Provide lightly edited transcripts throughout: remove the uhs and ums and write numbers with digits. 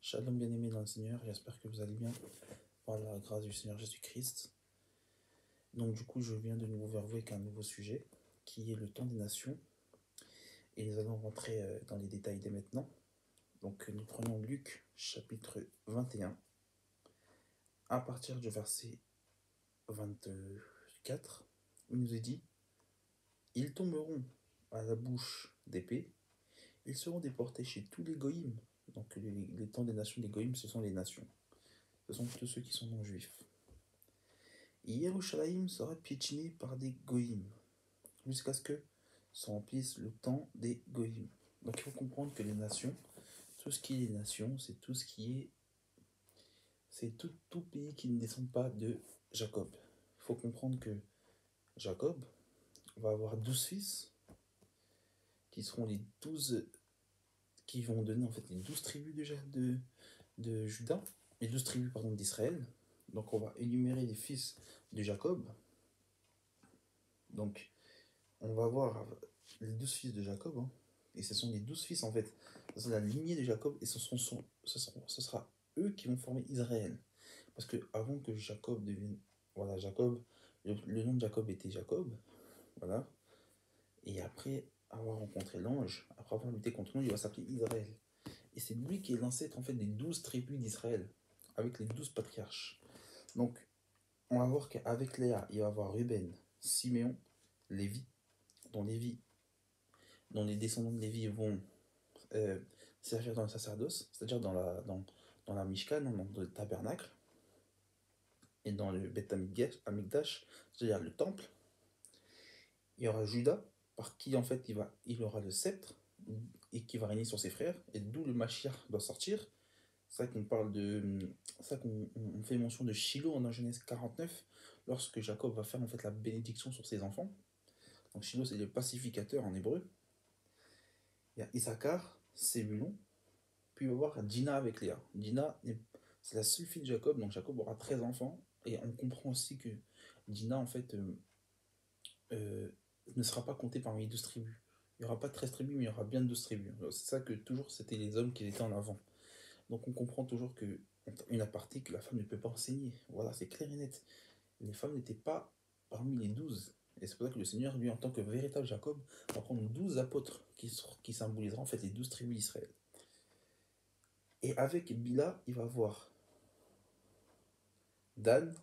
Shalom bien-aimé dans le Seigneur, j'espère que vous allez bien par la grâce du Seigneur Jésus-Christ. Donc du coup, je viens de nouveau vers vous avec un nouveau sujet, qui est le temps des nations. Et nous allons rentrer dans les détails dès maintenant. Donc nous prenons Luc chapitre 21, à partir du verset 24, il nous est dit « Ils tomberont à la bouche d'épée, ils seront déportés chez tous les goïms. » Donc les temps des nations, les goïms, ce sont les nations. Ce sont tous ceux qui sont non-juifs. Yerushalayim sera piétiné par des goïms, jusqu'à ce que se remplisse le temps des goïms. Donc il faut comprendre que les nations, tout ce qui est les nations, c'est tout ce qui est... C'est tout pays qui ne descend pas de Jacob. Il faut comprendre que Jacob va avoir 12 fils, qui seront les 12... qui vont donner en fait les 12 tribus de Juda, les 12 tribus pardon, d'Israël. Donc on va énumérer les fils de Jacob. Donc on va voir les 12 fils de Jacob, hein, et ce sont les 12 fils en fait, c'est la lignée de Jacob, et ce sera eux qui vont former Israël. Parce que avant que Jacob devienne, voilà, Jacob, le nom de Jacob était Jacob, voilà, et après avoir rencontré l'ange, après avoir lutté contre l'ange, il va s'appeler Israël. Et c'est lui qui est l'ancêtre en fait des 12 tribus d'Israël, avec les 12 patriarches. Donc, on va voir qu'avec Léa, il va y avoir Ruben, Siméon, Lévi, dont les descendants de Lévi vont servir dans le sacerdoce, c'est-à-dire dans la Mishkan, dans le tabernacle, et dans le Beth Amikdash, c'est-à-dire le temple. Il y aura Judas, par qui en fait il aura le sceptre, et qui va régner sur ses frères, et d'où le Mashiach doit sortir. C'est ça qu'on parle de... C'est ça qu'on fait mention de Shiloh dans Genèse 49, lorsque Jacob va faire en fait la bénédiction sur ses enfants. Donc Shiloh, c'est le pacificateur en hébreu. Il y a Issachar, Sébulon, puis il va y avoir Dina avec Léa. Dina, c'est la seule fille de Jacob, donc Jacob aura 13 enfants, et on comprend aussi que Dina, en fait, ne sera pas comptée parmi les 12 tribus. Il n'y aura pas 13 tribus, mais il y aura bien 12 tribus. C'est ça que toujours, c'était les hommes qui étaient en avant. Donc on comprend toujours que une aparté que la femme ne peut pas enseigner. Voilà, c'est clair et net. Les femmes n'étaient pas parmi les 12. Et c'est pour ça que le Seigneur, lui, en tant que véritable Jacob, va prendre 12 apôtres qui symboliseront en fait les 12 tribus d'Israël. Et avec Bila, il va voir Dan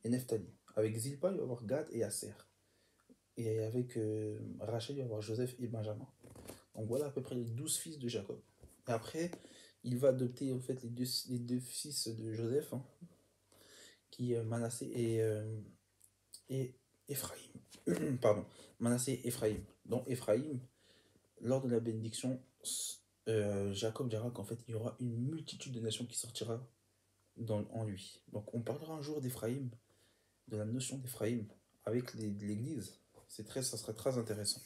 et Nephtali. Avec Zilpa, il va voir Gad et Aser. Et avec Rachel, il va voir Joseph et Benjamin. Donc voilà à peu près les 12 fils de Jacob. Et après, il va adopter en fait les deux fils de Joseph, hein, qui Manassé et Ephraïm. Pardon, Manassé et Ephraïm. Donc Ephraïm, lors de la bénédiction, Jacob dira qu'en fait il y aura une multitude de nations qui sortira en lui. Donc on parlera un jour d'Ephraïm, de la notion d'Ephraïm avec l'Église. Ça serait très intéressant.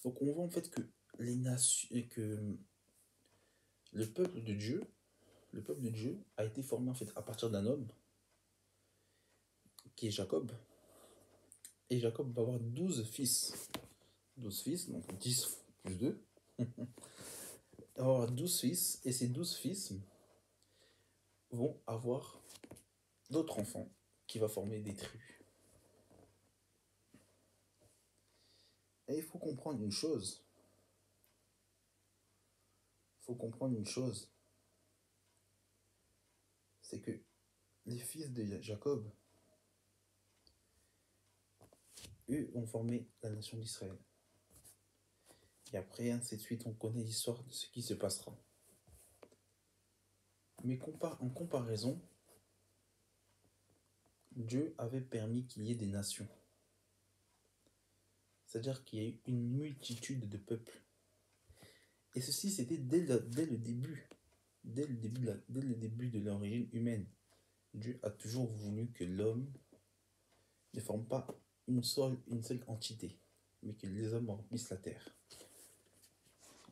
Donc on voit en fait que les nations, que le peuple de Dieu a été formé en fait à partir d'un homme qui est Jacob. Et Jacob va avoir 12 fils. 12 fils, donc 10 plus 2. Il va avoir 12 fils, et ces 12 fils vont avoir d'autres enfants qui va former des tribus. Et il faut comprendre une chose. C'est que les fils de Jacob, eux, ont formé la nation d'Israël. Et après, ainsi de suite, on connaît l'histoire de ce qui se passera. Mais en comparaison, Dieu avait permis qu'il y ait des nations. C'est-à-dire qu'il y a eu une multitude de peuples. Et ceci, c'était dès le début. Dès le début de l'origine humaine. Dieu a toujours voulu que l'homme ne forme pas une seule entité, mais que les hommes remplissent la terre.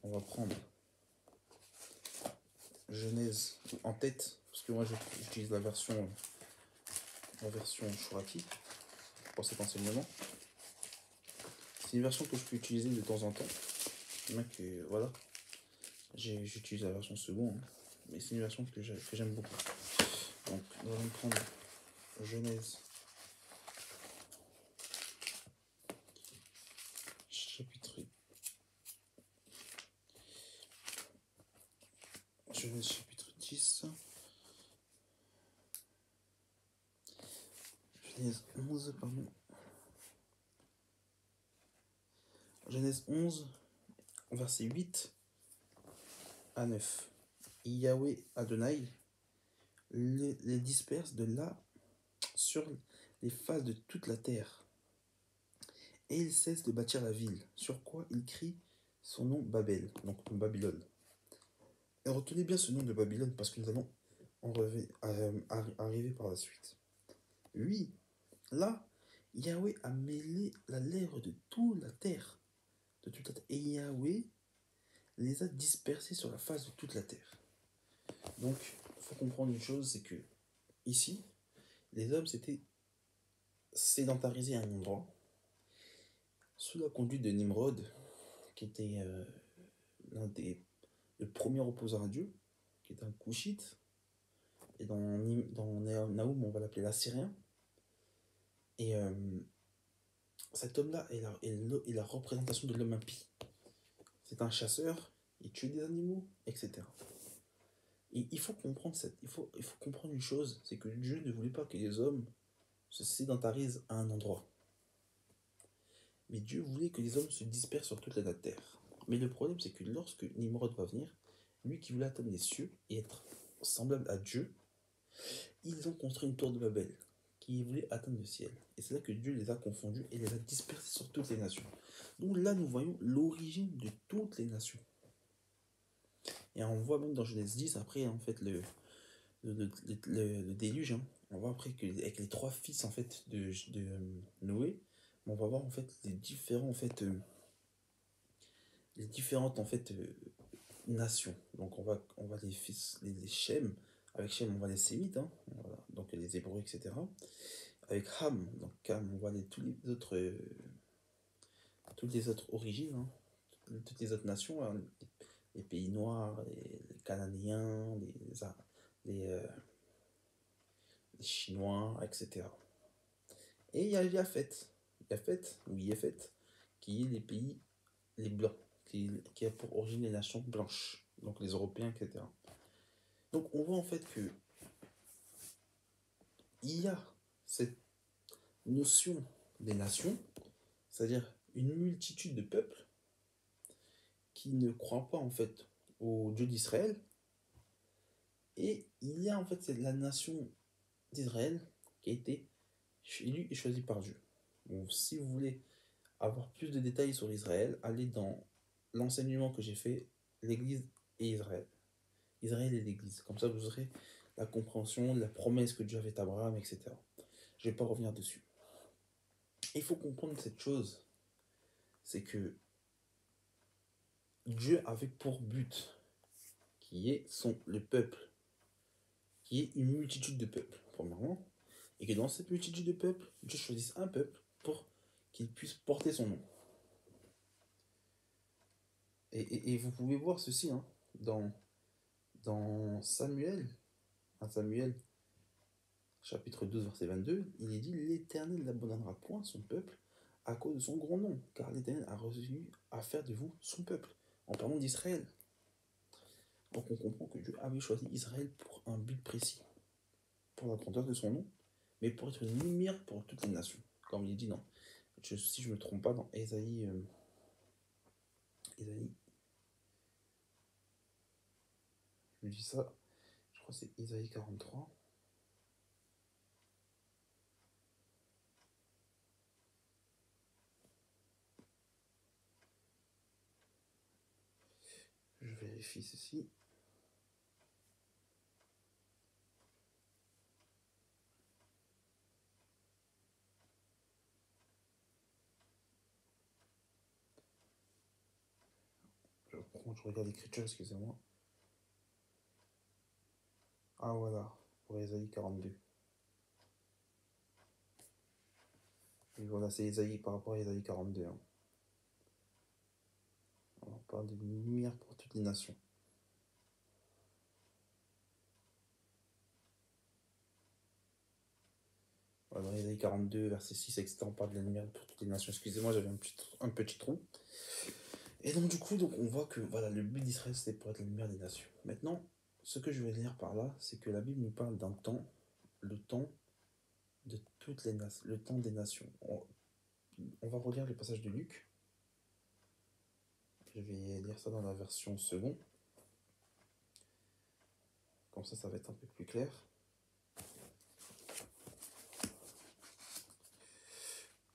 On va prendre Genèse en tête, parce que moi j'utilise la version Shorati pour cet enseignement. C'est une version que je peux utiliser de temps en temps. Voilà, j'utilise la version seconde. mais c'est une version que j'aime beaucoup. Donc, nous allons prendre Genèse, chapitre, Genèse chapitre 10, Genèse 11, pardon. Genèse 11, versets 8 à 9. Yahweh Adonai les disperse de là sur les faces de toute la terre. Et il cesse de bâtir la ville, sur quoi il crie son nom Babel, donc Babylone. Et retenez bien ce nom de Babylone parce que nous allons arriver par la suite. Oui, là, Yahweh a mêlé la lèvre de toute la terre. Et Yahweh les a dispersés sur la face de toute la terre. Donc, il faut comprendre une chose, c'est que ici, les hommes s'étaient sédentarisés à un endroit, sous la conduite de Nimrod, qui était le premier opposant à Dieu, qui était un Couchite. Et dans Naoum, on va l'appeler l'Assyrien. Et cet homme-là est la représentation de l'homme impie. C'est un chasseur, il tue des animaux, etc. Et il faut comprendre une chose, c'est que Dieu ne voulait pas que les hommes se sédentarisent à un endroit. Mais Dieu voulait que les hommes se dispersent sur toute la terre. Mais le problème, c'est que lorsque Nimrod va venir, lui qui voulait atteindre les cieux et être semblable à Dieu, ils ont construit une tour de Babel qui voulait atteindre le ciel. Et c'est là que Dieu les a confondus et les a dispersés sur toutes les nations. Donc là, nous voyons l'origine de toutes les nations. Et on voit même dans Genèse 10, après, en fait, le déluge, hein. On voit après qu'avec les trois fils, en fait, de Noé, on va voir, en fait, les différents, en fait, les différentes, en fait, nations. Donc on va les fils, les Shem. Avec Shem, on va les Sémites, hein, voilà. Donc les Hébreux, etc. Avec Ham, donc Ham, on voit toutes les autres origines, hein, toutes les autres nations, hein, les pays noirs, les Cananéens, les Chinois, etc. Et il y a Yafet, qui est les pays, les blancs, qui a pour origine les nations blanches, donc les Européens, etc. Donc on voit en fait que il y a cette notion des nations, c'est-à-dire une multitude de peuples qui ne croient pas en fait au Dieu d'Israël, et il y a en fait la nation d'Israël qui a été élue et choisie par Dieu. Donc si vous voulez avoir plus de détails sur Israël, allez dans l'enseignement que j'ai fait, l'Église et Israël. Israël et l'Église. Comme ça, vous aurez la compréhension de la promesse que Dieu avait à Abraham, etc. Je ne vais pas revenir dessus. Il faut comprendre cette chose, c'est que Dieu avait pour but qui est le peuple, qui est une multitude de peuples, premièrement, et que dans cette multitude de peuples, Dieu choisisse un peuple pour qu'il puisse porter son nom. Et vous pouvez voir ceci hein, dans Samuel, chapitre 12, verset 22, il est dit « L'Éternel n'abandonnera point son peuple à cause de son grand nom, car l'Éternel a résolu à faire de vous son peuple. » En parlant d'Israël. Donc on comprend que Dieu avait choisi Israël pour un but précis, pour la grandeur de son nom, mais pour être une lumière pour toutes les nations. Comme il est dit dans, si je ne me trompe pas, dans Ésaïe, je dis ça, je crois que c'est Ésaïe 43. Je vérifie ceci. Je regarde l'écriture, excusez-moi. Ah voilà, pour Ésaïe 42. Et voilà, c'est Ésaïe par rapport à Ésaïe 42. Hein. On parle d'une lumière pour toutes les nations. Isaïe 42, verset 6, etc. On parle de la lumière pour toutes les nations. Excusez-moi, j'avais un petit trou. Et donc, du coup, donc, on voit que voilà, le but d'Israël, c'était pour être la lumière des nations. Maintenant, ce que je vais dire par là, c'est que la Bible nous parle d'un temps, le temps de toutes les nations, le temps des nations. On va relire le passage de Luc. Je vais lire ça dans la version seconde. Comme ça va être un peu plus clair.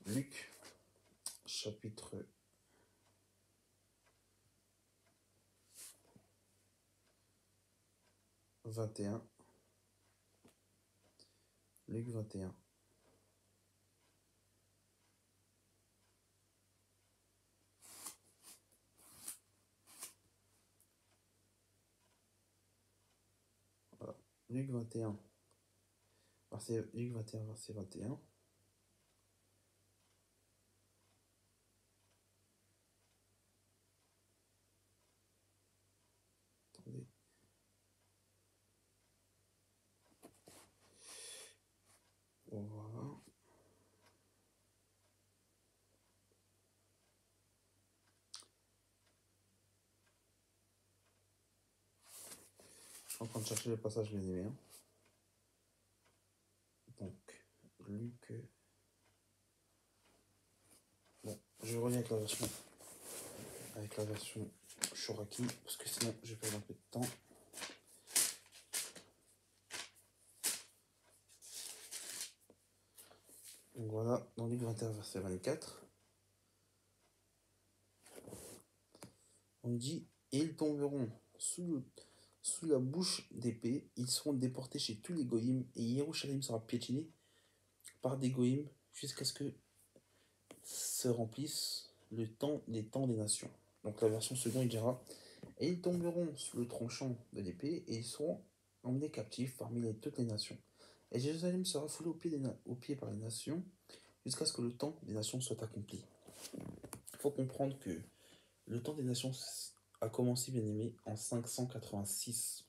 Luc, chapitre 21. Luc 21. Voilà. Luc 21. Luc 21, verset 21. Attendez. Voilà. Je suis en train de chercher le passage, bien aimé. Donc, Luc. Bon, je reviens avec la version Shoraki, parce que sinon je vais perdre un peu de temps. Donc voilà, dans Luc 21, verset 24, on dit « Et ils tomberont sous la bouche d'épée, ils seront déportés chez tous les goïms, et Jérusalem sera piétinée par des goïms jusqu'à ce que se remplisse les temps des nations. » Donc la version seconde, il dira « Et ils tomberont sous le tranchant de l'épée, et ils seront emmenés captifs parmi toutes les nations. Et Jérusalem sera foulée aux pieds par les nations, jusqu'à ce que le temps des nations soit accompli. » Il faut comprendre que le temps des nations a commencé, bien aimé, en 586,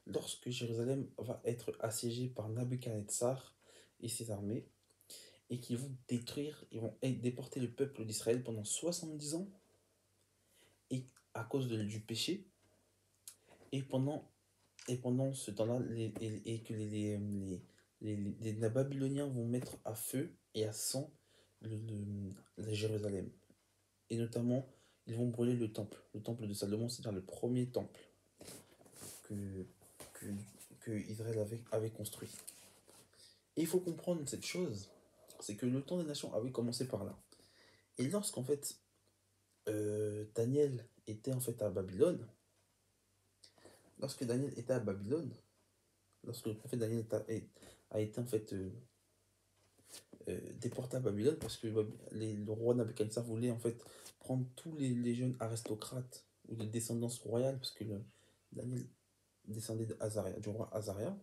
lorsque Jérusalem va être assiégée par Nabuchodonosor et ses armées, et qui vont ils vont déporter le peuple d'Israël pendant 70 ans, et à cause du péché, et pendant ce temps-là, les Babyloniens vont mettre à feu et à sang la Jérusalem. Et notamment, ils vont brûler le temple de Salomon, c'est-à-dire le premier temple que, que, que Israël avait construit. Et il faut comprendre cette chose, c'est que le temps des nations avait commencé par là. Et lorsqu'en fait, Daniel était en fait à Babylone, lorsque le prophète Daniel a été en fait déporté à Babylone, parce que le roi Nabuchodonosor voulait en fait prendre tous les jeunes aristocrates ou de descendance royale, parce que Daniel descendait du roi Azaria.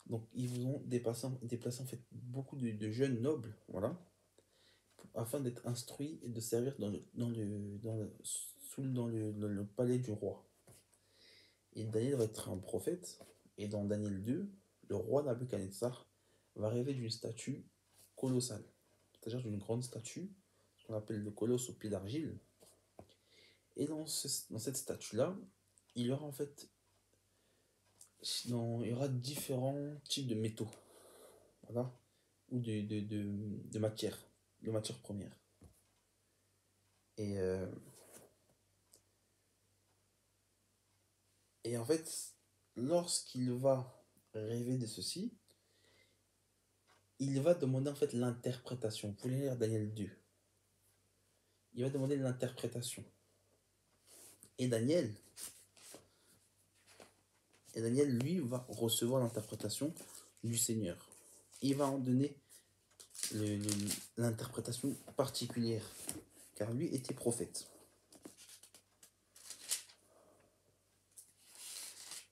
Donc ils vous ont déplacé en fait beaucoup de jeunes nobles, voilà, afin d'être instruits et de servir dans le palais du roi. Et Daniel va être un prophète, et dans Daniel 2, le roi Nabuchodonosor va rêver d'une statue colossale, c'est-à-dire d'une grande statue, ce qu'on appelle le colosse au pied d'argile. Et dans cette statue-là, il y aura en fait il y aura différents types de métaux, voilà, ou de matières premières. Et en fait, lorsqu'il va rêver de ceci, il va demander en fait l'interprétation. Vous pouvez lire Daniel 2. Il va demander l'interprétation. Et Daniel, lui, va recevoir l'interprétation du Seigneur. Il va en donner l'interprétation particulière, car lui était prophète.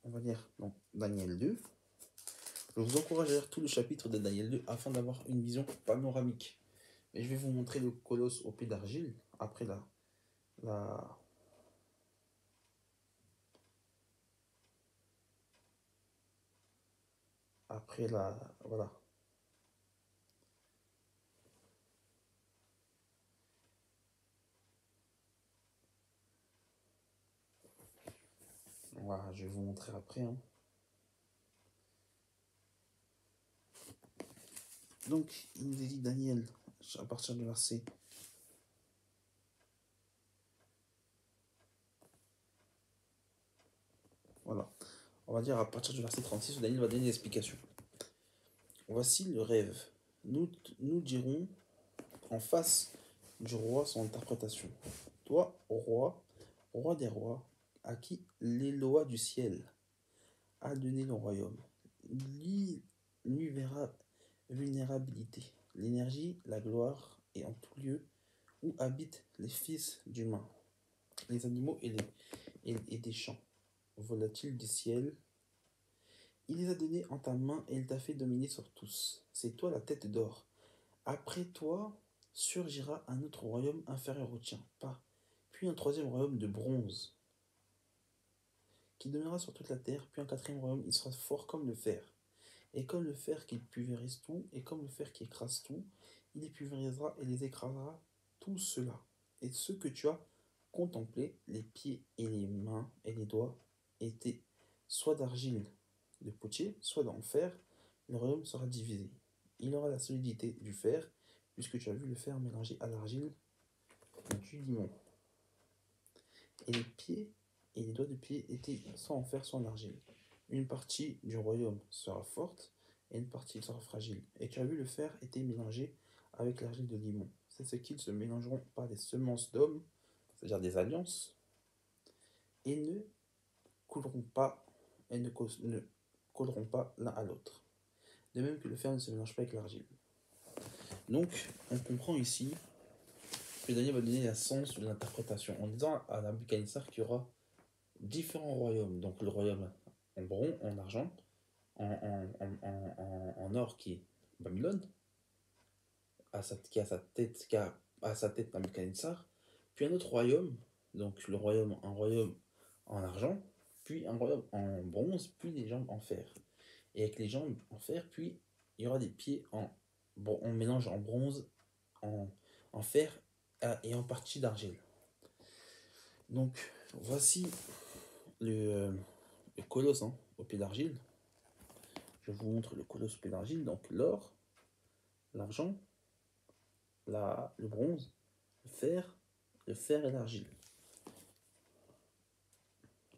On va lire donc Daniel 2. Je vous encourage à lire tout le chapitre de Daniel 2 afin d'avoir une vision panoramique. Et je vais vous montrer le colosse au pied d'argile après voilà. Voilà, je vais vous montrer après, hein. Donc, il nous dit Daniel, à partir du verset. Voilà. On va dire à partir du verset 36, où Daniel va donner l'explication. Voici le rêve. Nous dirons en face du roi son interprétation. Toi, roi des rois, à qui l'Éloa du ciel a donné le royaume, vulnérabilité, l'énergie, la gloire, et en tout lieu où habitent les fils d'humains, les animaux et des champs, volatiles du ciel. Il les a donnés en ta main et il t'a fait dominer sur tous. C'est toi la tête d'or. Après toi surgira un autre royaume inférieur au tien, pas. Puis un troisième royaume de bronze, qui dominera sur toute la terre. Puis un quatrième royaume, il sera fort comme le fer. Et comme le fer qui pulvérise tout, et comme le fer qui écrase tout, il les pulvérisera et les écrasera tout cela. Et ce que tu as contemplé, les pieds et les mains et les doigts, étaient soit d'argile de potier, soit en fer. Le royaume sera divisé. Il aura la solidité du fer, puisque tu as vu le fer mélangé à l'argile du limon. Et les pieds et les doigts de pied étaient soit en fer, soit en argile. Une partie du royaume sera forte et une partie sera fragile. Et tu as vu le fer était mélangé avec l'argile de limon. C'est ce qu'ils se mélangeront par des semences d'hommes, c'est-à-dire des alliances, et ne couleront pas ne colleront pas l'un à l'autre. De même que le fer ne se mélange pas avec l'argile. Donc, on comprend ici que Daniel va donner la sens de l'interprétation en disant à Nabuchodonosor qu'il y aura différents royaumes. Donc, le royaume en bronze, en argent, en or qui est Babylone, qui a à sa tête Nabuchodonosor, puis un autre royaume, donc un royaume en argent, puis un royaume en bronze, puis des jambes en fer. Et avec les jambes en fer, puis il y aura des pieds on mélange en bronze, en fer et en partie d'argile. Donc voici le colosse au pied d'argile. Je vous montre le colosse au pied d'argile. Donc l'or, l'argent, le bronze, le fer et l'argile.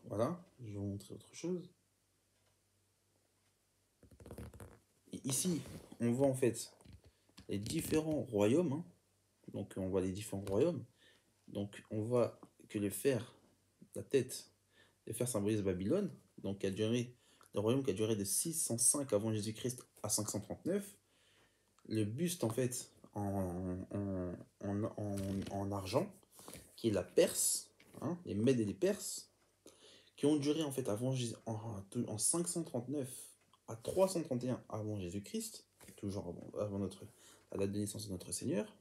Voilà, je vais vous montrer autre chose. Et ici, on voit en fait les différents royaumes. Donc on voit les différents royaumes. Donc on voit que le fer, la tête, le fer symbolise Babylone, donc le royaume qui a duré de 605 avant Jésus-Christ à 539. Le buste en fait en argent, qui est la Perse, les Mèdes et les Perses, qui ont duré en fait en 539 à 331 avant Jésus-Christ, toujours avant la date de naissance de notre Seigneur.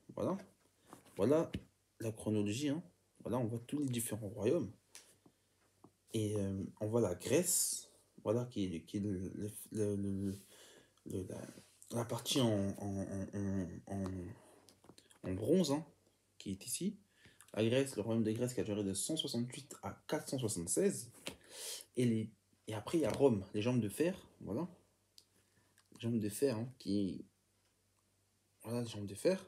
Voilà la chronologie. Voilà, on voit tous les différents royaumes. Et on voit la Grèce, voilà, qui est la partie en bronze, qui est ici. La Grèce, le royaume de Grèce qui a duré de 168 à 476. Et après, il y a Rome, les jambes de fer, voilà. Les jambes de fer, voilà, les jambes de fer.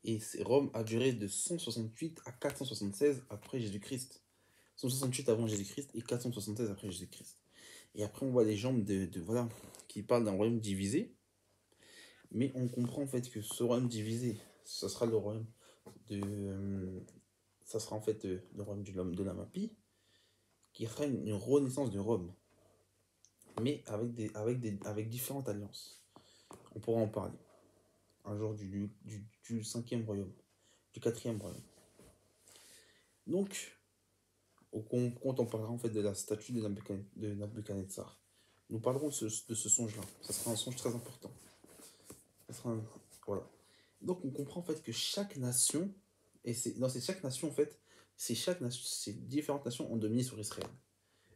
Et Rome a duré de 168 à 476 après Jésus-Christ. 168 avant Jésus-Christ et 476 après Jésus-Christ. Et après, on voit les jambes voilà, qui parlent d'un royaume divisé. Mais on comprend en fait que ce royaume divisé, ça sera le royaume ça sera en fait le royaume de la Mapie, qui fera une renaissance de Rome, mais avec différentes alliances. On pourra en parler un jour du 5e royaume, du 4e royaume. Donc, quand on parlera en fait de la statue de Nabuchodonosor, nous parlerons de ce songe-là. Ça sera un songe très important. Voilà. Donc on comprend en fait que chaque nation, chaque nation en fait, ces différentes nations ont dominé sur Israël.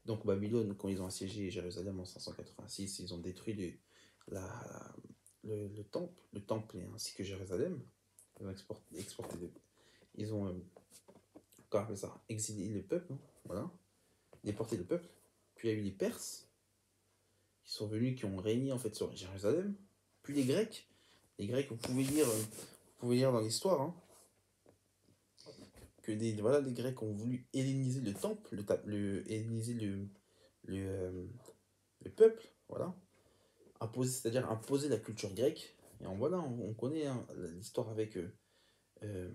Donc Babylone, quand ils ont assiégé Jérusalem en 586, ils ont détruit le temple ainsi que Jérusalem. Ils ont ils ont comment on appelle ça, exilé le peuple, voilà, déporté le peuple. Puis il y a eu les Perses qui sont venus, qui ont régné en fait sur Jérusalem. Puis les Grecs. Les Grecs, vous pouvez lire dans l'histoire, hein, que voilà, les Grecs ont voulu helléniser le temple, helléniser le, euh, le peuple, voilà. C'est-à-dire imposer la culture grecque. Et voilà, on connaît, hein, l'histoire avec euh,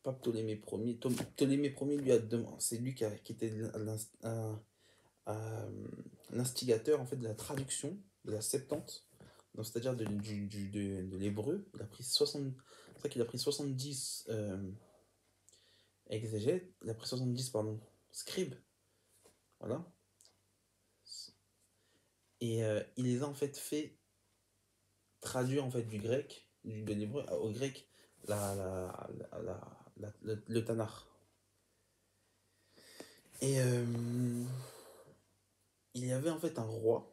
pas Ptolémée Ier. Ptolémée Ier, c'est lui qui était euh, l'instigateur en fait de la traduction de la Septante, donc c'est-à-dire de l'hébreu. Il a pris 60, c'est vrai qu'il a pris 70 exégètes, il a pris 70 pardon, scribes, voilà, et il les a en fait traduire en fait du grec, de l'hébreu au grec, le Tanakh. Et il y avait en fait un roi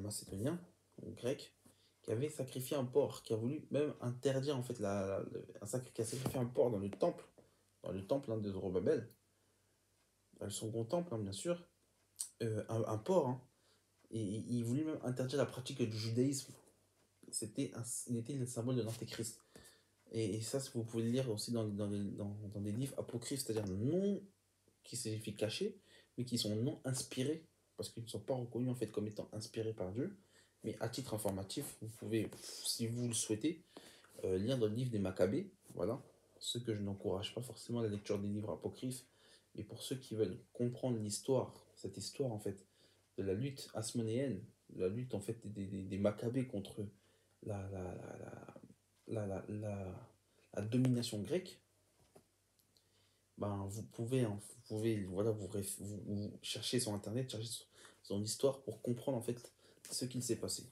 macédonien, grec, qui avait sacrifié un porc, qui a voulu même interdire en fait qui a sacrifié un porc dans le temple hein, de Zorobabel, dans le second temple hein, bien sûr, un porc, hein, et il voulait même interdire la pratique du judaïsme. Il était le symbole de l'antéchrist. Et ça, vous pouvez le lire aussi dans des livres apocryphes, c'est-à-dire non qui signifient cachés, mais qui sont non inspirés, parce qu'ils ne sont pas reconnus en fait comme étant inspirés par Dieu. Mais à titre informatif, vous pouvez, si vous le souhaitez, lire dans le livre des Maccabées, voilà. Ceux que je n'encourage pas forcément la lecture des livres apocryphes, mais pour ceux qui veulent comprendre l'histoire, cette histoire en fait, de la lutte hasmonéenne, de la lutte en fait des Maccabées contre la, la, la, la, la, la domination grecque, ben, vous pouvez voilà, vous chercher sur internet, chercher son histoire pour comprendre en fait ce qu'il s'est passé.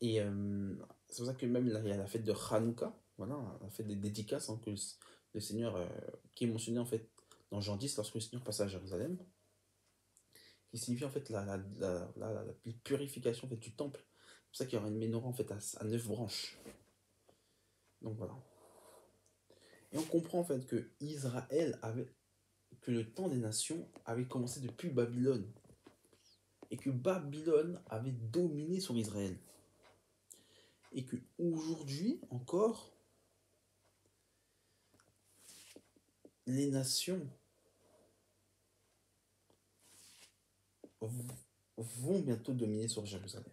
Et c'est pour ça que même il y a la fête de Hanouka, voilà, la fête des dédicaces hein, que le Seigneur, qui est mentionné en fait dans Jean 10 lorsque le Seigneur passe à Jérusalem, qui signifie en fait la purification en fait, du temple. C'est pour ça qu'il y aura une menorah en fait à 9 branches. Donc voilà. Et on comprend en fait que que le temps des nations avait commencé depuis Babylone. Et que Babylone avait dominé sur Israël. Et que aujourd'hui encore, les nations vont bientôt dominer sur Jérusalem.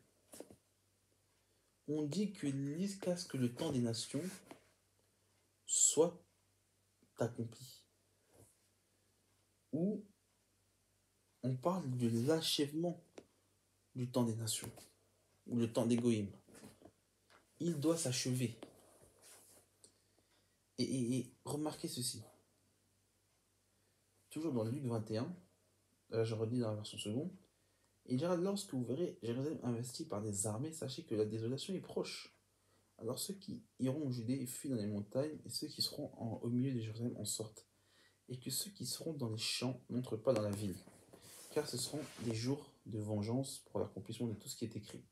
On dit que jusqu'à ce que le temps des nations soit accompli. Ou on parle de l'achèvement du temps des nations, ou le temps des Goïm. Il doit s'achever. Et remarquez ceci. Toujours dans Luc 21, là je redis dans la version seconde, il dira lorsque vous verrez Jérusalem investie par des armées, sachez que la désolation est proche. Alors ceux qui iront en Judée fuient dans les montagnes, et ceux qui seront au milieu de Jérusalem en sortent. Et que ceux qui seront dans les champs n'entrent pas dans la ville, car ce seront des jours de vengeance pour l'accomplissement de tout ce qui est écrit.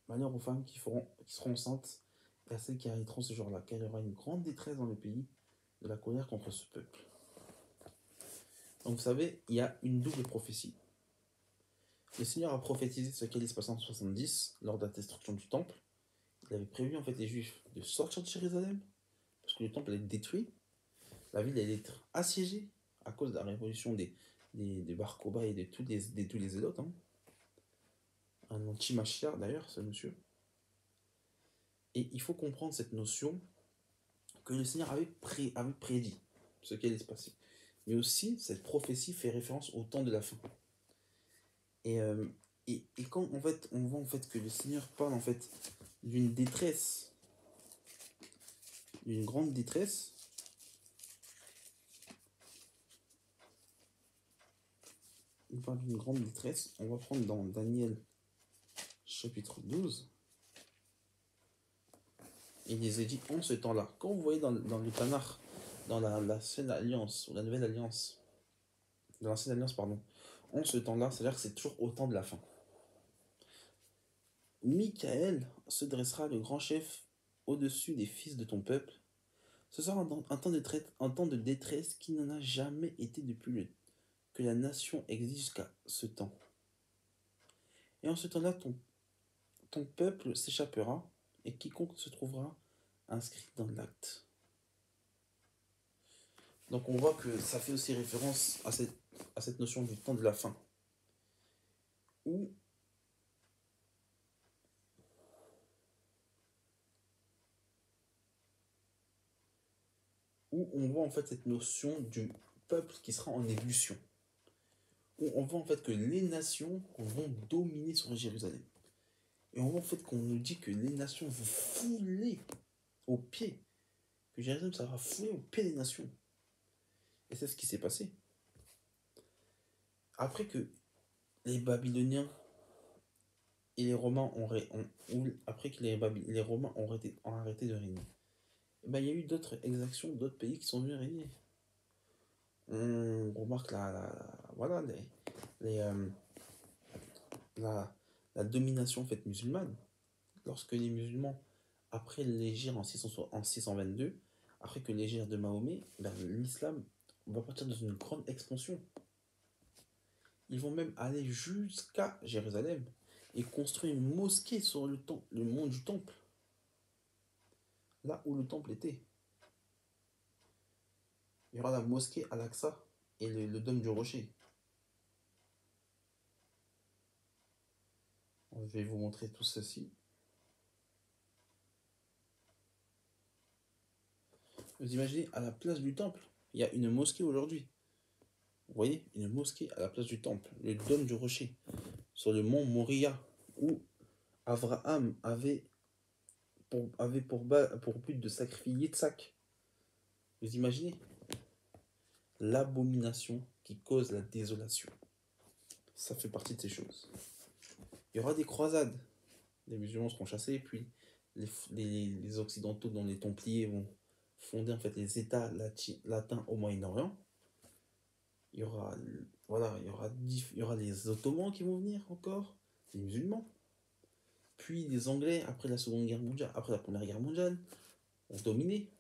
Malheur aux femmes qui seront enceintes et à celles qui arrêteront ce jour-là, car il y aura une grande détresse dans le pays de la colère contre ce peuple. Donc vous savez, il y a une double prophétie. Le Seigneur a prophétisé ce qui allait se passer en 70 lors de la destruction du temple. Il avait prévu en fait les Juifs de sortir de Jérusalem parce que le temple allait être détruit. La ville allait être assiégée à cause de la révolution des Bar Kokhba et de tous les zélotes. Hein. Un anti-Mashiach d'ailleurs, ce monsieur. Et il faut comprendre cette notion que le Seigneur avait prédit ce qui allait se passer. Mais aussi, cette prophétie fait référence au temps de la fin. Et, et quand en fait, on voit en fait que le Seigneur parle en fait d'une détresse, d'une grande détresse, il parle d'une grande détresse, on va prendre dans Daniel chapitre 12. Il les a dit en ce temps-là. Quand vous voyez dans le Tanakh, dans l'ancienne alliance, ou la nouvelle alliance, dans l'ancienne alliance, pardon, en ce temps-là, c'est-à-dire que c'est toujours au temps de la fin. Michael se dressera le grand chef au-dessus des fils de ton peuple. Ce sera un temps de détresse qui n'en a jamais été depuis que la nation existe jusqu'à ce temps. Et en ce temps-là, ton peuple s'échappera, et quiconque se trouvera inscrit dans l'acte. Donc on voit que ça fait aussi référence à cette notion du temps de la fin, où, où on voit en fait cette notion du peuple qui sera en ébullition, où on voit en fait que les nations vont dominer sur Jérusalem. Et on voit en fait qu'on nous dit que les nations vont fouler aux pieds, que Jérusalem sera foulé aux pieds des nations. Et c'est ce qui s'est passé. Après que les Babyloniens et les Romains après que les Romains ont arrêté de régner, ben, il y a eu d'autres exactions d'autres pays qui sont venus régner. On remarque voilà, les, la domination faite musulmane. Lorsque les musulmans, après l'hégire en 622, après que l'hégire de Mahomet, ben, l'islam va partir dans une grande expansion. Ils vont même aller jusqu'à Jérusalem et construire une mosquée sur le mont du Temple, là où le temple était. Il y aura la mosquée Al-Aqsa et le dôme du rocher. Je vais vous montrer tout ceci. Vous imaginez, à la place du temple, il y a une mosquée aujourd'hui. Vous voyez, une mosquée à la place du temple, le dôme du rocher, sur le mont Moriah, où Abraham avait pour but de sacrifier Yitzhak. Vous imaginez l'abomination qui cause la désolation. Ça fait partie de ces choses. Il y aura des croisades. Les musulmans seront chassés, puis les occidentaux, dont les Templiers, vont fonder en fait les États latins au Moyen-Orient. Il y aura, voilà, il y aura les Ottomans qui vont venir encore, les musulmans. Puis les Anglais, après la Seconde Guerre mondiale, après la Première Guerre mondiale, ont dominé.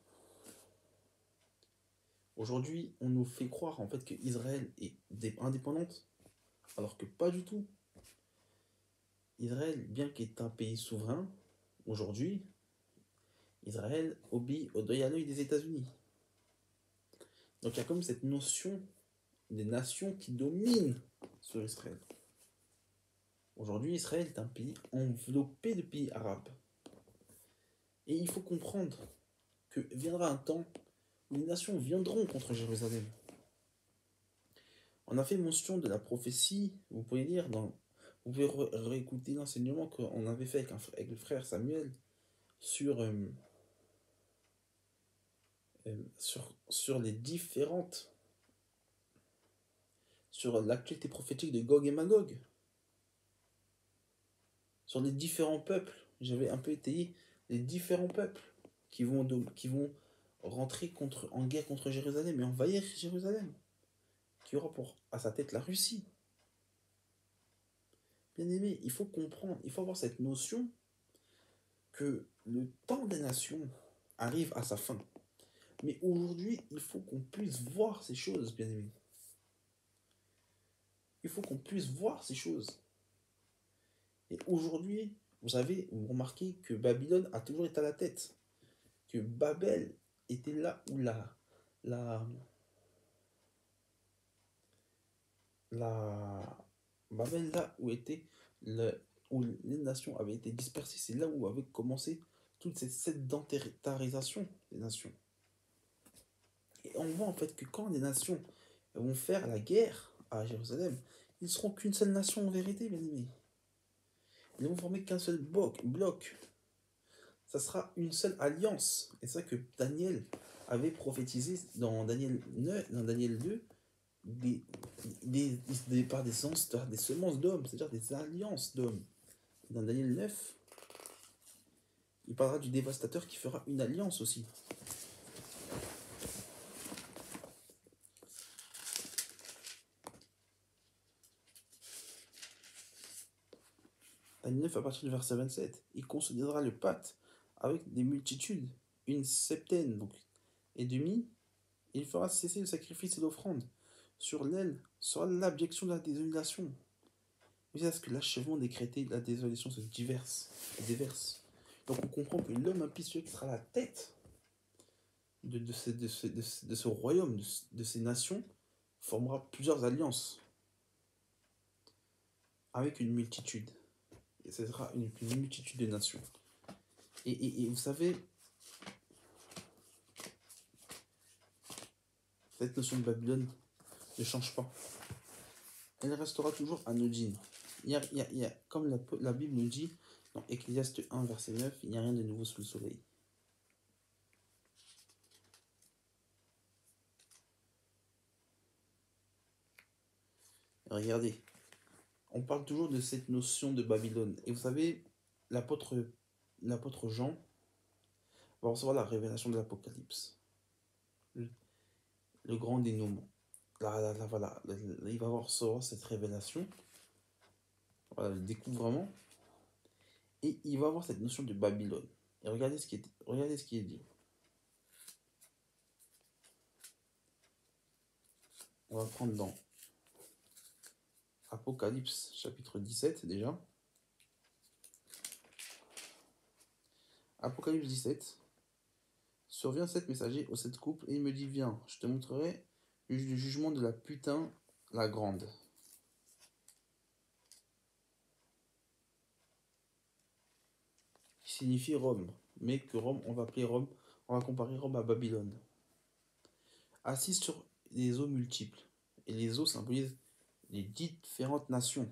Aujourd'hui, on nous fait croire en fait que Israël est indépendante, alors que pas du tout. Israël, bien qu'il est un pays souverain, aujourd'hui, Israël obéit au doigt à l'œil des États-Unis. Donc il y a comme cette notion des nations qui dominent sur Israël. Aujourd'hui, Israël est un pays enveloppé de pays arabes. Et il faut comprendre que viendra un temps où les nations viendront contre Jérusalem. On a fait mention de la prophétie, vous pouvez lire vous pouvez réécouter l'enseignement qu'on avait fait avec le frère Samuel sur les différentes, sur l'actualité prophétique de Gog et Magog, sur les différents peuples. J'avais un peu étayé les différents peuples qui vont rentrer en guerre contre Jérusalem et envahir Jérusalem, qui aura à sa tête la Russie. Bien aimé, il faut comprendre, il faut avoir cette notion que le temps des nations arrive à sa fin. Mais aujourd'hui, il faut qu'on puisse voir ces choses, bien aimé. Il faut qu'on puisse voir ces choses. Et aujourd'hui, vous remarquez que Babylone a toujours été à la tête. Que Babel était là où Babel, là où où les nations avaient été dispersées, c'est là où avait commencé toute cette sédentarisation des nations. Et on voit en fait que quand les nations vont faire la guerre à Jérusalem, ils ne seront qu'une seule nation en vérité, bien aimés. Ils ne vont former qu'un seul bloc. Ça sera une seule alliance. Et c'est ça que Daniel avait prophétisé dans Daniel 2, par des semences d'hommes, c'est-à-dire des alliances d'hommes. Dans Daniel 9, il parlera du dévastateur qui fera une alliance aussi. Daniel 9, à partir du verset 27, il consolidera le pacte avec des multitudes, une septaine donc, et demie, il fera cesser le sacrifice et l'offrande. Sur l'aile sera l'abjection de la désolation. Mais est-ce que l'achèvement décrété de la désolation se déverse. Donc on comprend que l'homme impie, celui qui sera la tête de ce royaume, de ces nations, formera plusieurs alliances avec une multitude. Et ce sera une multitude de nations. Et vous savez, cette notion de Babylone ne change pas. Elle restera toujours anodine. Comme la Bible nous dit, dans Ecclésiaste 1, verset 9, il n'y a rien de nouveau sous le soleil. Regardez, on parle toujours de cette notion de Babylone. Et vous savez, l'apôtre Jean va recevoir la révélation de l'Apocalypse. Le grand dénouement. Voilà, il va recevoir cette révélation. Voilà, le découvrement. Et il va avoir cette notion de Babylone. Et regardez ce qui est dit. On va prendre dans Apocalypse chapitre 17 déjà. Apocalypse 17. Survient 7 messagers aux 7 couples et il me dit, viens, je te montrerai le jugement de la putain, la grande. Qui signifie Rome. Mais que Rome, on va comparer Rome à Babylone. Assise sur des eaux multiples. Et les eaux symbolisent les différentes nations.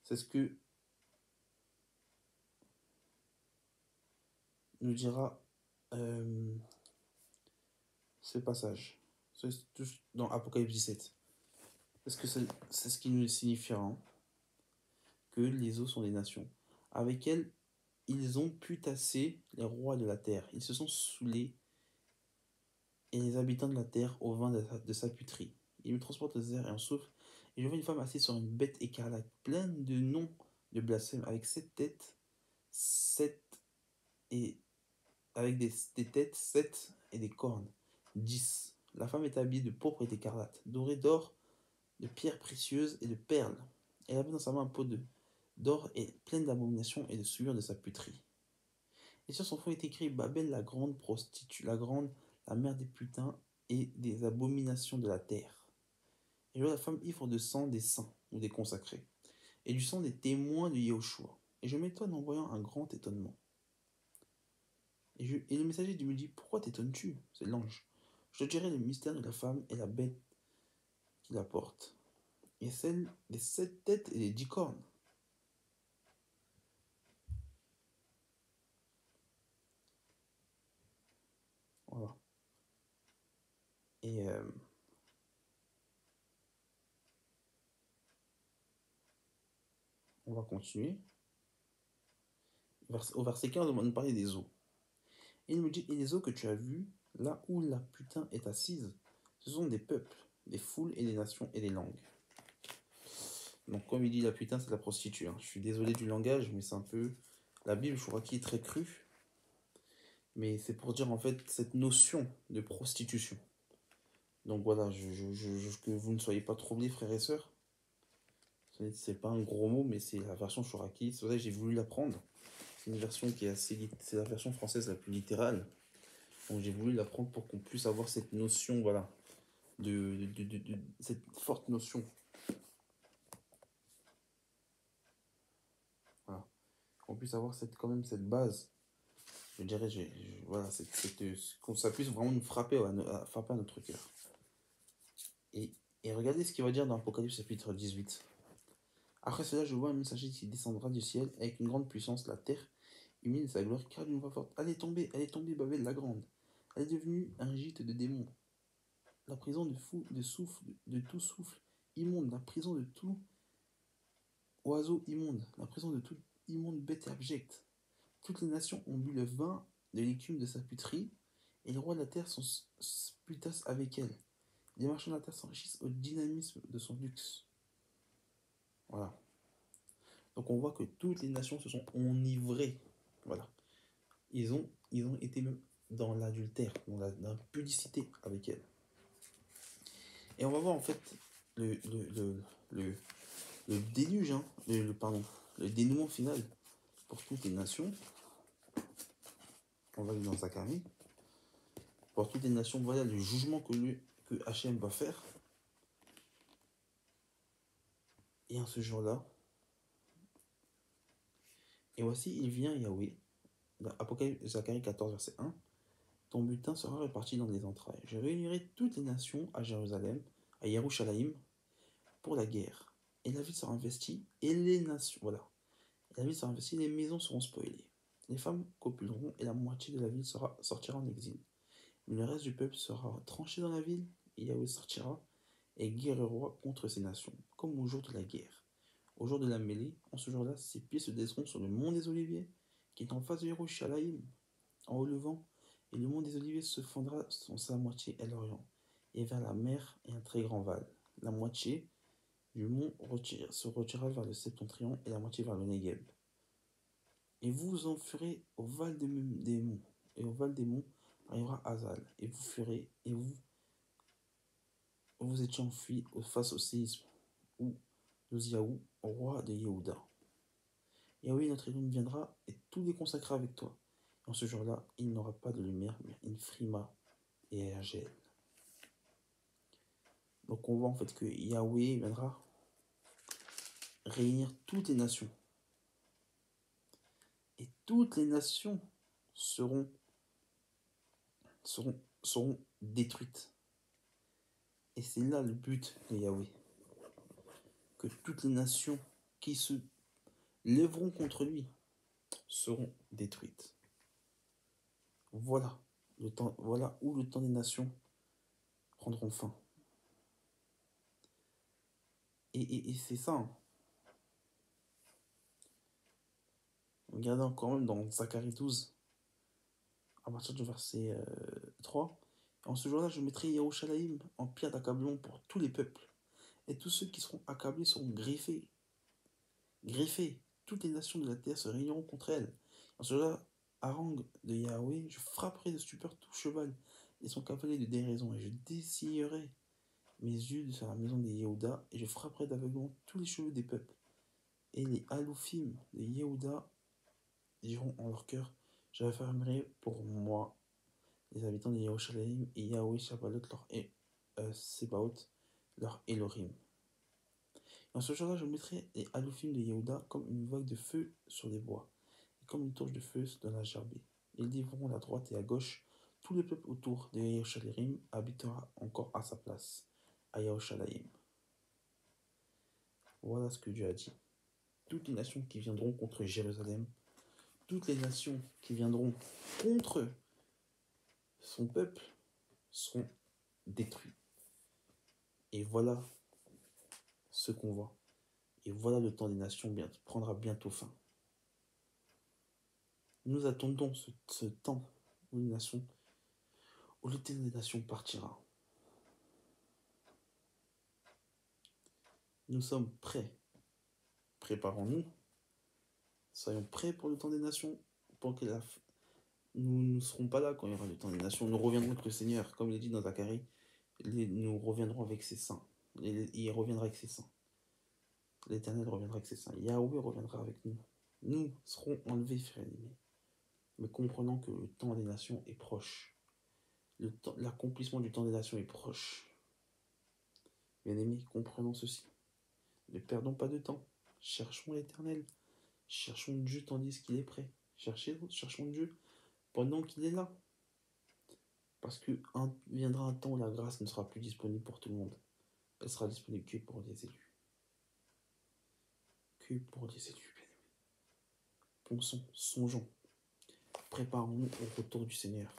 C'est ce que nous dira ce passage dans Apocalypse 17. Parce que c'est ce qui nous signifiera que les eaux sont des nations. Avec elles, ils ont pu tasser les rois de la terre. Ils se sont saoulés et les habitants de la terre au vin de sa puterie. Il me transporte aux airs et en souffle. Et je vois une femme assise sur une bête écarlate, pleine de noms de blasphème, avec 7 têtes, 7 et avec des têtes, 7 et des cornes, 10. La femme est habillée de pourpre et d'écarlate, dorée d'or, de pierres précieuses et de perles. Elle avait dans sa main un pot d'or et pleine d'abominations et de souillure de sa puterie. Et sur son front est écrit Babel, la grande prostituée, la mère des putains et des abominations de la terre. Et je vois la femme ivre de sang des saints ou des consacrés, et du sang des témoins de Yahushua. Et je m'étonne en voyant un grand étonnement. Et le messager me dit, pourquoi t'étonnes-tu? C'est l'ange. Je te dirai le mystère de la femme et la bête qui la porte, et celle des 7 têtes et des 10 cornes. Voilà. Et on va continuer. Au verset 15, on va nous parler des eaux. Et il me dit, et les eaux que tu as vues, là où la putain est assise, ce sont des peuples, des foules et des nations et des langues. Donc comme il dit la putain, c'est la prostituée. Je suis désolé du langage, mais c'est un peu... La Bible, je crois qu'il est très crue. Mais c'est pour dire en fait cette notion de prostitution. Donc voilà, que vous ne soyez pas troublés, frères et sœurs. C'est pas un gros mot, mais c'est la version Shoraki. C'est pour ça que j'ai voulu l'apprendre. C'est une version qui est c'est la version française la plus littérale. Donc j'ai voulu l'apprendre pour qu'on puisse avoir cette notion, voilà, de cette forte notion. Voilà. Qu'on puisse avoir quand même cette base. Je dirais, voilà, qu'on ça puisse vraiment nous frapper, frapper à notre cœur. Et regardez ce qu'il va dire dans Apocalypse chapitre 18. Après cela, je vois un messager qui descendra du ciel avec une grande puissance, la terre humide de sa gloire, car d'une voix forte. Elle est tombée, Babel la grande. Elle est devenue un gîte de démons. La prison de tout souffle immonde, la prison de tout oiseau immonde, la prison de toute immonde bête et abjecte. Toutes les nations ont bu le vin de l'écume de sa puterie, et les rois de la terre putassent avec elle. Les marchands de la terre s'enrichissent au dynamisme de son luxe. Voilà. Donc on voit que toutes les nations se sont enivrées. Voilà. ils ont été même dans l'adultère, dans la publicité avec elle. Et on va voir en fait le, le, le, le, le déluge, hein, pardon, le dénouement final pour toutes les nations. On va aller dans Zacharie. Pour toutes les nations, voilà le jugement que Hachem va faire. Et en ce jour-là, et voici, il vient Yahweh, dans Apocalypse, Zacharie 14, verset 1. Ton butin sera réparti dans les entrailles. Je réunirai toutes les nations à Jérusalem, à Yerushalayim, pour la guerre. Et la ville sera investie, et les nations, voilà. Et la ville sera investie, les maisons seront spoilées. Les femmes copuleront, et la moitié de la ville sortira en exil. Mais le reste du peuple sera tranché dans la ville, et Yahweh sortira, et guerrera contre ces nations, comme au jour de la guerre. Au jour de la mêlée, en ce jour-là, ses pieds se desseront sur le mont des Oliviers, qui est en face de Yerushalayim, en haut le vent, et le mont des Oliviers se fendra sur sa moitié à l'orient, et vers la mer et un très grand val. La moitié du mont se retirera vers le septentrion et la moitié vers le Negev. Et vous en ferez au val des monts, et au val des monts arrivera Azal, et vous ferez, et vous étiez enfuis face au séisme, où Josiaou, roi de Yehuda. Yahweh notre Élohim viendra et tout les consacrera avec toi. En ce jour-là, il n'aura pas de lumière, mais une frima et un gel. Donc on voit en fait que Yahweh viendra réunir toutes les nations. Et toutes les nations seront détruites. Et c'est là le but de Yahweh. Que toutes les nations qui se lèveront contre lui seront détruites. Voilà où le temps des nations prendront fin. Et c'est ça. Hein. Regardez encore même dans Zacharie 12, à partir du verset 3. En ce jour-là, je mettrai Yerushalayim en pierre d'accablement pour tous les peuples. Et tous ceux qui seront accablés seront griffés. Griffés. Toutes les nations de la terre se réuniront contre elle. En ce jour-là, hareng de Yahweh, je frapperai de stupeur tout cheval et son cavalier de déraison, et je dessillerai mes yeux sur la maison des Yehuda, et je frapperai d'aveuglement tous les cheveux des peuples. Et les Aloufim de Yehuda diront en leur cœur, j'affermirai pour moi les habitants de Yerushalayim, et Yahweh Shabbalot leur Sebaot, leur Elohim. En ce jour-là, je mettrai les Aloufim de Yehuda comme une vague de feu sur les bois, et comme une torche de feu dans la gerbée. Ils livreront à droite et à gauche. Tout le peuple autour de Yerushalayim habitera encore à sa place, à Yerushalayim. Voilà ce que Dieu a dit. Toutes les nations qui viendront contre Jérusalem, toutes les nations qui viendront contre son peuple seront détruites. Et voilà ce qu'on voit. Et voilà le temps des nations prendra bientôt fin. Nous attendons ce temps où le temps des nations partira. Nous sommes prêts. Préparons-nous. Soyons prêts pour le temps des nations. Nous ne serons pas là quand il y aura le temps des nations. Nous reviendrons avec le Seigneur. Comme il est dit dans Zacharie, nous reviendrons avec ses saints. Il reviendra avec ses saints. L'Éternel reviendra avec ses saints. Yahweh reviendra avec nous. Nous serons enlevés, frères ennemis. Mais comprenons que le temps des nations est proche. L'accomplissement du temps des nations est proche. Bien-aimés, comprenons ceci. Ne perdons pas de temps. Cherchons l'Éternel. Cherchons Dieu tandis qu'il est prêt. Cherchons Dieu pendant qu'il est là. Parce que viendra un temps où la grâce ne sera plus disponible pour tout le monde. Elle sera disponible que pour les élus. Que pour les élus, bien-aimés. Songeons. Préparons-nous au retour du Seigneur.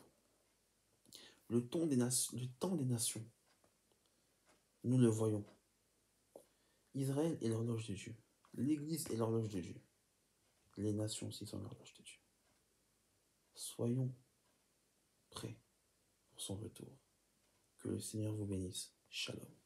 Le temps des nations, nous le voyons. Israël est l'horloge de Dieu. L'Église est l'horloge de Dieu. Les nations aussi sont l'horloge de Dieu. Soyons prêts pour son retour. Que le Seigneur vous bénisse. Shalom.